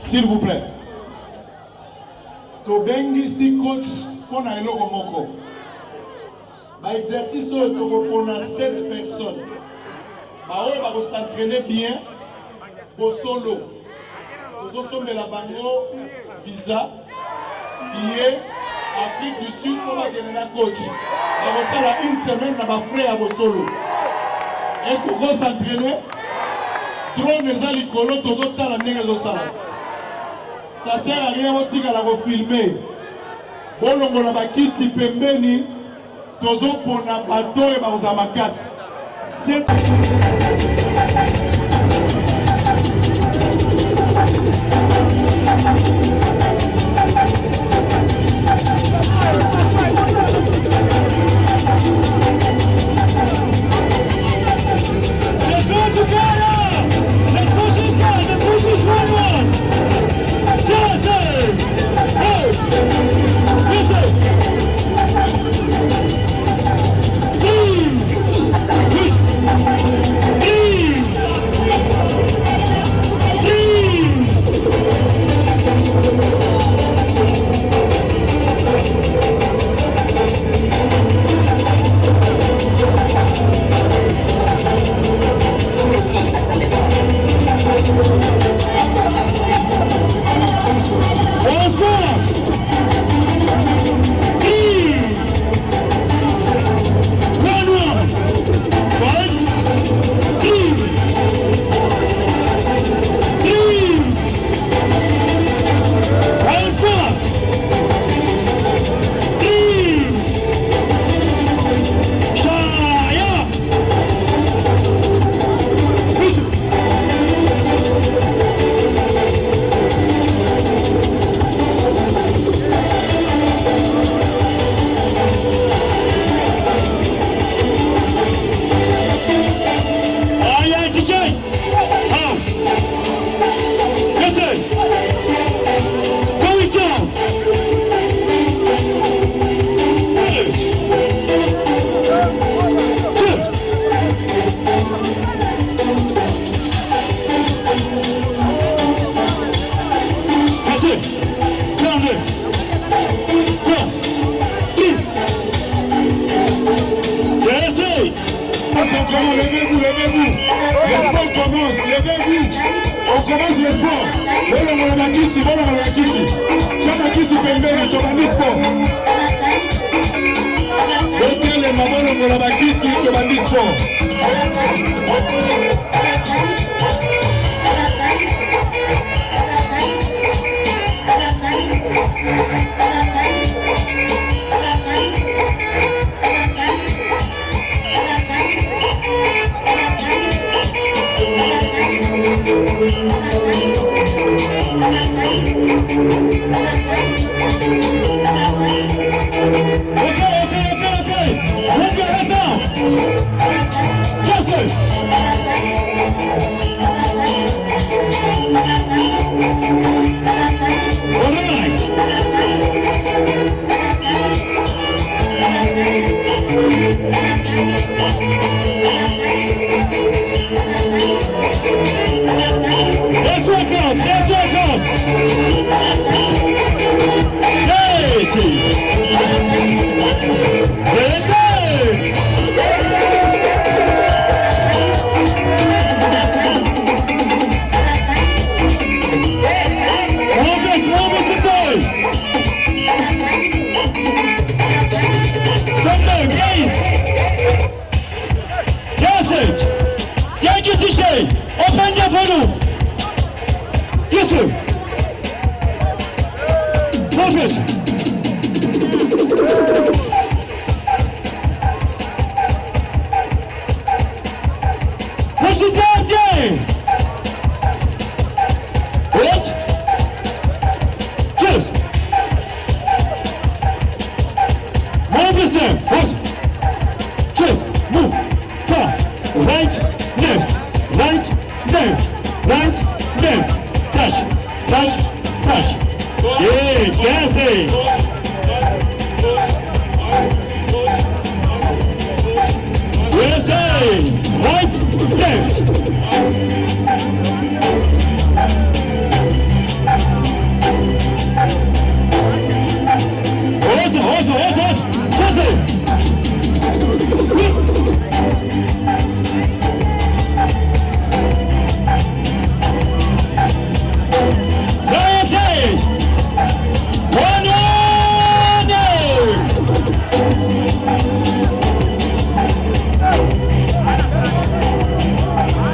S'il vous plaît. Tobengi si coach pour na LOKOMA. Ba exercice pour 7 personnes. Ba on va s'entraîner bien. BOSOLO. Nous sommes la bango visa. Billet Afrique du Sud pour la coach. On va faire une semaine dans ma frère à BOSOLO. Est-ce que vous s'entraîner? Trop les alikolo toujours dans la nègre de ça. Ça sert à rien au tigre à la filmer. Bon on a bakiti pembeni toujours pour na bateau et ba uzamakas. C'est Levez-vous, levez-vous. Le sport commence, levez-vous. On commence le sport. Voilà mon abakiti, voilà mon abakiti. Tiens bakiti pembeni, tobandi sport. Hôtel et maman mon abakiti, tobandi sport. Open your volume. Yes, sir. Move it. Push it down, Jay. Yes. Cheers. Move this down. Yes. Cheers. Move. Top. Right. Left. Right. Left. Right. Left. Touch. Touch. Touch. Yeah. Dancing. USA. Right. Left. Horse. Just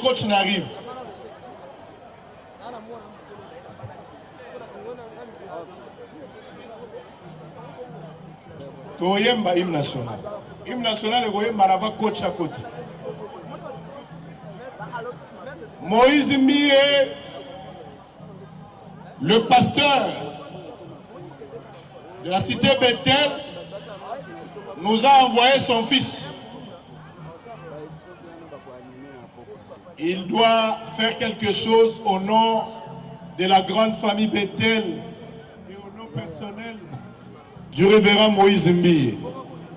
coach n'arrive. Toyemba hymne national. Hymne national est Marava coach à côté. Moïse Mie, le pasteur de la cité Bethel, nous a envoyé son fils. Il doit faire quelque chose au nom de la grande famille Bethel et au nom personnel du révérend Moïse Mie.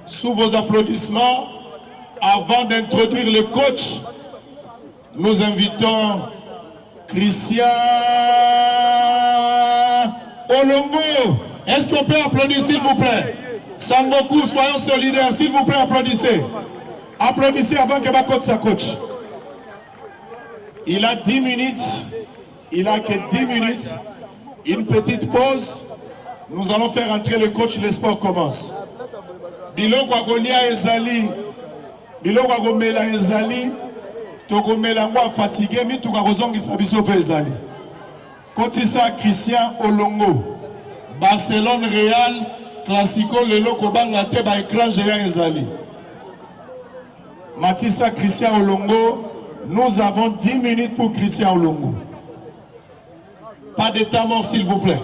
Sous vos applaudissements, avant d'introduire le coach, nous invitons Christian Olongo. Est-ce qu'on peut applaudir s'il vous plaît? Sangoku, soyons solidaires, s'il vous plaît, applaudissez. Applaudissez avant que ma coach sa coach. Il a 10 minutes, il a que 10 minutes, une petite pause. Nous allons faire entrer le coach, le sport commence. Biloko akolia ezali, biloko akomela ezali, tokomela ngwa fatigué, mi tukakozongisa biso pe ezali. Kotisa Christian Olongo, Barcelone Real, Classico lelo kobanga te ba écran géant ezali. Matissa Christian Olongo, nous avons 10 minutes pour Christian Olongo. Pas de temps mort s'il vous plaît.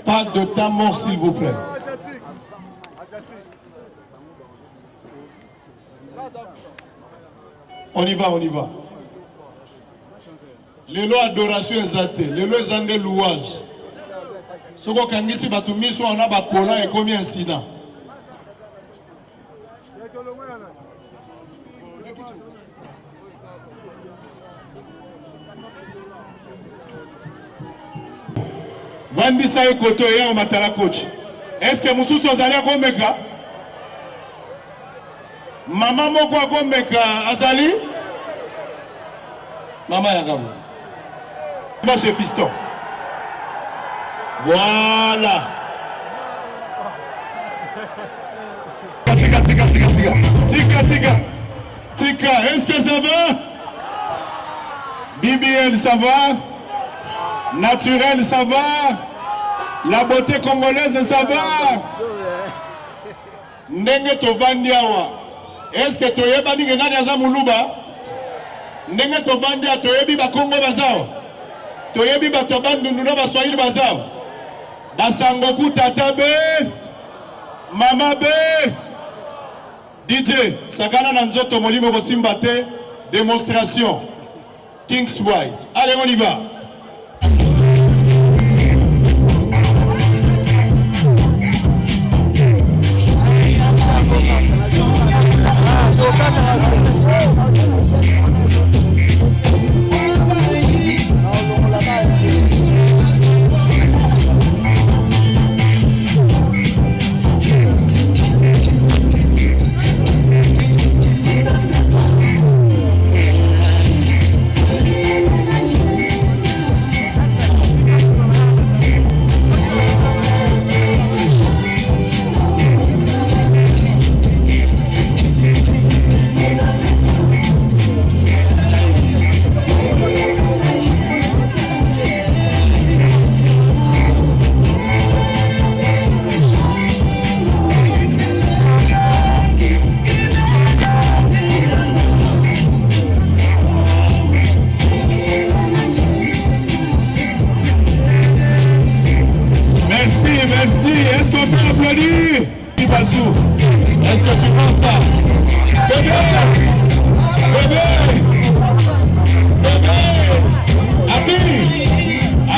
Pas de temps mort s'il vous plaît. On y va, on y va. Lelo adoration ezate, lelo ezande louange. Soko kangisi batumiso ona bakola et combien incident. Vandisa ekoto ya matala coach. Est-ce que mususu ozali akomeka? Maman moko akomeka azali? Maman yangabo. Moi chez fiston. Voilà. Tika. Est-ce que ça va? BBL ça va? Naturel ça va? La beauté congolaise ça va? Ndenge tovandi awa. Est-ce que toyeba ninge nani aza muluba? Ndenge tovandi a toyebi ba Kongo bazao. Toyebi ba tobandundu na ba Swahili bazao. Basangoku tata be, mama be. DJ, sakana na nzoto molimo kosimba te, démonstration. King's White. Allez, on y va. Est-ce que tu penses ça? Bébé!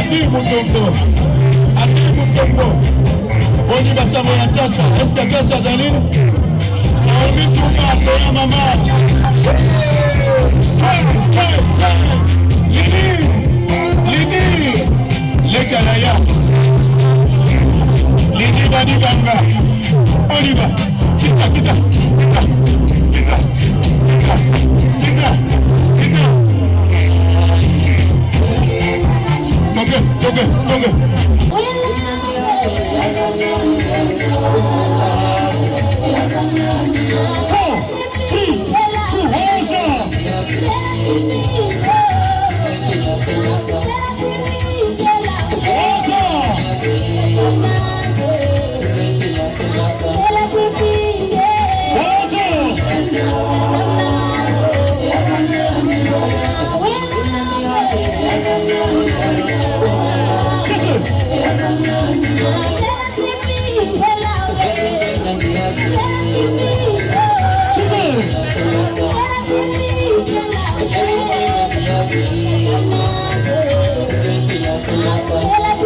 Ati Mutombo. On y va savoir Tasha. Est-ce que Tasha Zaline? On met tout le monde à maman. Strike. Lidi. Les Kalaya. Lidi Badi Banga. On y va. Kita. Toque. 4, 3, 2, 1. Tell us